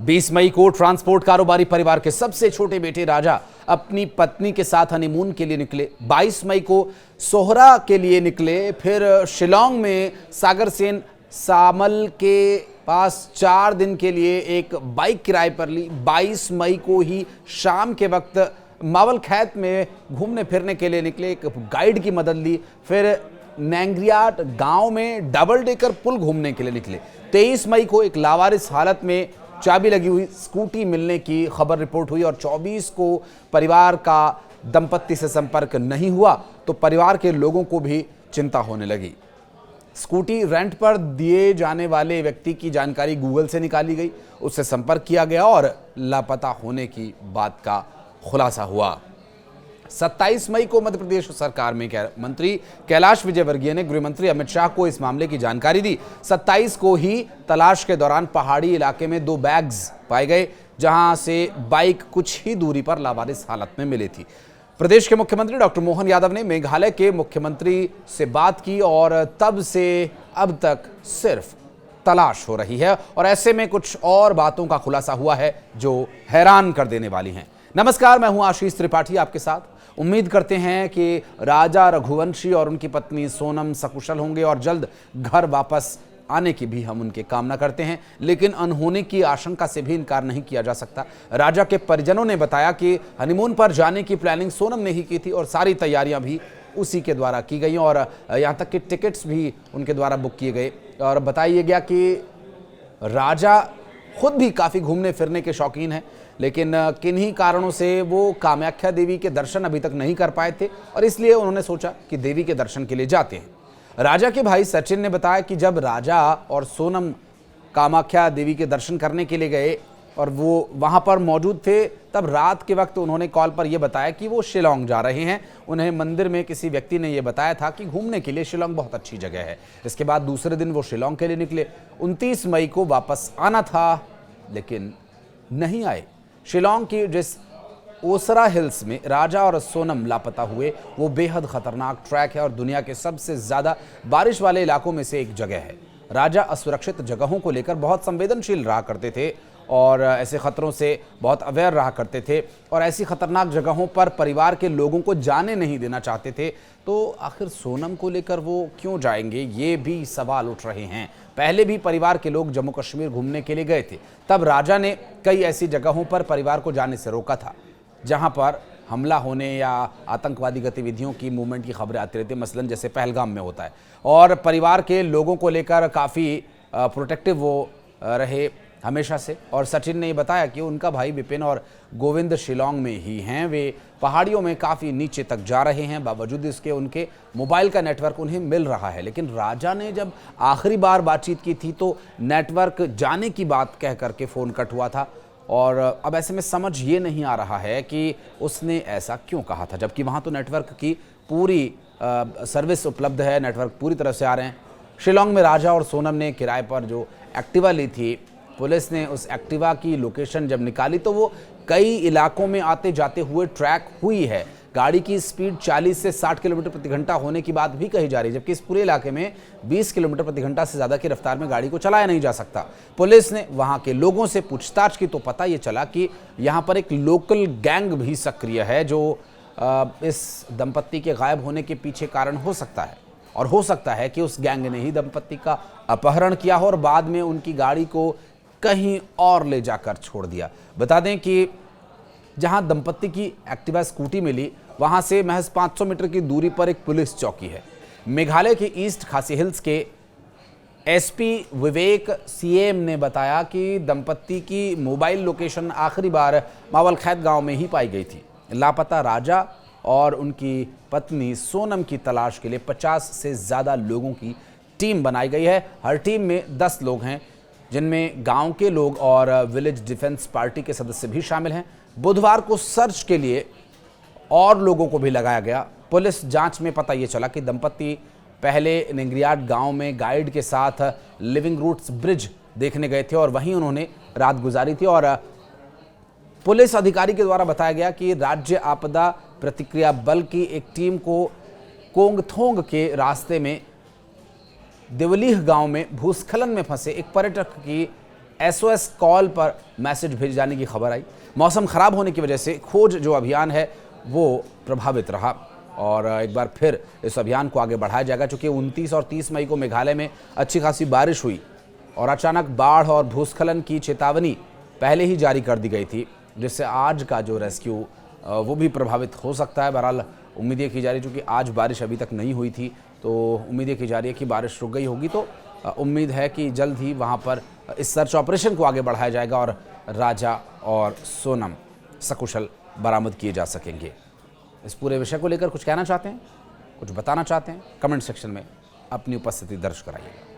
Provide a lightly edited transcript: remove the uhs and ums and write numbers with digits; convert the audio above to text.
20 मई को ट्रांसपोर्ट कारोबारी परिवार के सबसे छोटे बेटे राजा अपनी पत्नी के साथ हनीमून के लिए निकले। 22 मई को सोहरा के लिए निकले, फिर शिलांग में सागर सेन सामल के पास 4 दिन के लिए एक बाइक किराए पर ली। 22 मई को ही शाम के वक्त मावल खैत में घूमने फिरने के लिए निकले, एक गाइड की मदद ली। फिर नेंगरियाट गांव में डबल डेकर पुल घूमने के लिए निकले। 23 मई को एक लावारिस हालत में चाबी लगी हुई स्कूटी मिलने की खबर रिपोर्ट हुई और 24 को परिवार का दंपत्ति से संपर्क नहीं हुआ तो परिवार के लोगों को भी चिंता होने लगी। स्कूटी रेंट पर दिए जाने वाले व्यक्ति की जानकारी गूगल से निकाली गई, उससे संपर्क किया गया और लापता होने की बात का खुलासा हुआ। 27 मई को मध्य प्रदेश सरकार में मंत्री कैलाश विजयवर्गीय ने गृह मंत्री अमित शाह को इस मामले की जानकारी दी। 27 को ही तलाश के दौरान पहाड़ी इलाके में 2 बैग्स पाए गए, जहां से बाइक कुछ ही दूरी पर लावारिस हालत में मिली थी। प्रदेश के मुख्यमंत्री डॉक्टर मोहन यादव ने मेघालय के मुख्यमंत्री से बात की और तब से अब तक सिर्फ तलाश हो रही है और ऐसे में कुछ और बातों का खुलासा हुआ है जो हैरान कर देने वाली हैं। नमस्कार, मैं हूं आशीष त्रिपाठी आपके साथ। उम्मीद करते हैं कि राजा रघुवंशी और उनकी पत्नी सोनम सकुशल होंगे और जल्द घर वापस आने की भी हम उनके कामना करते हैं, लेकिन अनहोनी की आशंका से भी इनकार नहीं किया जा सकता। राजा के परिजनों ने बताया कि हनीमून पर जाने की प्लानिंग सोनम ने ही की थी और सारी तैयारियां भी उसी के द्वारा की गई और यहाँ तक कि टिकट्स भी उनके द्वारा बुक किए गए। और बताया गया कि राजा खुद भी काफ़ी घूमने फिरने के शौकीन हैं, लेकिन किन्हीं कारणों से वो कामाख्या देवी के दर्शन अभी तक नहीं कर पाए थे और इसलिए उन्होंने सोचा कि देवी के दर्शन के लिए जाते हैं। राजा के भाई सचिन ने बताया कि जब राजा और सोनम कामाख्या देवी के दर्शन करने के लिए गए और वो वहाँ पर मौजूद थे, तब रात के वक्त उन्होंने कॉल पर यह बताया कि वो शिलांग जा रहे हैं। उन्हें मंदिर में किसी व्यक्ति ने यह बताया था कि घूमने के लिए शिलांग बहुत अच्छी जगह है। इसके बाद दूसरे दिन वो शिलांग के लिए निकले। 29 मई को वापस आना था, लेकिन नहीं आए। शिलांग की जिस ओसरा हिल्स में राजा और सोनम लापता हुए, वो बेहद खतरनाक ट्रैक है और दुनिया के सबसे ज़्यादा बारिश वाले इलाकों में से एक जगह है। राजा असुरक्षित जगहों को लेकर बहुत संवेदनशील रहा करते थे और ऐसे खतरों से बहुत अवेयर रहा करते थे और ऐसी खतरनाक जगहों पर परिवार के लोगों को जाने नहीं देना चाहते थे। तो आखिर सोनम को लेकर वो क्यों जाएंगे, ये भी सवाल उठ रहे हैं। पहले भी परिवार के लोग जम्मू कश्मीर घूमने के लिए गए थे, तब राजा ने कई ऐसी जगहों पर परिवार को जाने से रोका था जहां पर हमला होने या आतंकवादी गतिविधियों की मूवमेंट की खबरें आती रहती, मसलन जैसे पहलगाम में होता है। और परिवार के लोगों को लेकर काफ़ी प्रोटेक्टिव वो रहे हमेशा से। और सचिन ने बताया कि उनका भाई विपिन और गोविंद शिलांग में ही हैं। वे पहाड़ियों में काफ़ी नीचे तक जा रहे हैं, बावजूद इसके उनके मोबाइल का नेटवर्क उन्हें मिल रहा है। लेकिन राजा ने जब आखिरी बार बातचीत की थी तो नेटवर्क जाने की बात कह करके फ़ोन कट हुआ था और अब ऐसे में समझ ये नहीं आ रहा है कि उसने ऐसा क्यों कहा था, जबकि वहाँ तो नेटवर्क की पूरी सर्विस उपलब्ध है, नेटवर्क पूरी तरह से आ रहे हैं। शिलांग में राजा और सोनम ने किराए पर जो एक्टिवा ली थी, पुलिस ने उस एक्टिवा की लोकेशन जब निकाली तो वो कई इलाकों में आते जाते हुए ट्रैक हुई है। गाड़ी की स्पीड 40 से 60 किलोमीटर प्रति घंटा होने की बात भी कही जा रही है, जबकि इस पूरे इलाके में 20 किलोमीटर प्रति घंटा से ज़्यादा की रफ्तार में गाड़ी को चलाया नहीं जा सकता। पुलिस ने वहाँ के लोगों से पूछताछ की तो पता ये चला कि यहाँ पर एक लोकल गैंग भी सक्रिय है जो इस दंपत्ति के गायब होने के पीछे कारण हो सकता है। और हो सकता है कि उस गैंग ने ही दंपत्ति का अपहरण किया हो और बाद में उनकी गाड़ी को कहीं और ले जाकर छोड़ दिया। बता दें कि जहां दंपत्ति की एक्टिवा स्कूटी मिली, वहां से महज 500 मीटर की दूरी पर एक पुलिस चौकी है। मेघालय के ईस्ट खासी हिल्स के एसपी विवेक सीएम ने बताया कि दंपत्ति की मोबाइल लोकेशन आखिरी बार मावल खैत गांव में ही पाई गई थी। लापता राजा और उनकी पत्नी सोनम की तलाश के लिए 50 से ज़्यादा लोगों की टीम बनाई गई है। हर टीम में 10 लोग हैं, जिनमें गांव के लोग और विलेज डिफेंस पार्टी के सदस्य भी शामिल हैं। बुधवार को सर्च के लिए और लोगों को भी लगाया गया। पुलिस जांच में पता ये चला कि दंपत्ति पहले नेंगरियाट गांव में गाइड के साथ लिविंग रूट्स ब्रिज देखने गए थे और वहीं उन्होंने रात गुजारी थी। और पुलिस अधिकारी के द्वारा बताया गया कि राज्य आपदा प्रतिक्रिया बल की एक टीम को कोंगथोंग के रास्ते में देवलीह गांव में भूस्खलन में फंसे एक पर्यटक की SOS कॉल पर मैसेज भेजे जाने की खबर आई। मौसम खराब होने की वजह से खोज जो अभियान है वो प्रभावित रहा और एक बार फिर इस अभियान को आगे बढ़ाया जाएगा। चूंकि 29 और 30 मई को मेघालय में अच्छी खासी बारिश हुई और अचानक बाढ़ और भूस्खलन की चेतावनी पहले ही जारी कर दी गई थी, जिससे आज का जो रेस्क्यू वो भी प्रभावित हो सकता है। बहरहाल उम्मीदें की जा रही, चूँकि आज बारिश अभी तक नहीं हुई थी तो उम्मीदें की जा रही है कि बारिश रुक गई होगी, तो उम्मीद है कि जल्द ही वहाँ पर इस सर्च ऑपरेशन को आगे बढ़ाया जाएगा और राजा और सोनम सकुशल बरामद किए जा सकेंगे। इस पूरे विषय को लेकर कुछ कहना चाहते हैं, कुछ बताना चाहते हैं, कमेंट सेक्शन में अपनी उपस्थिति दर्ज कराइएगा।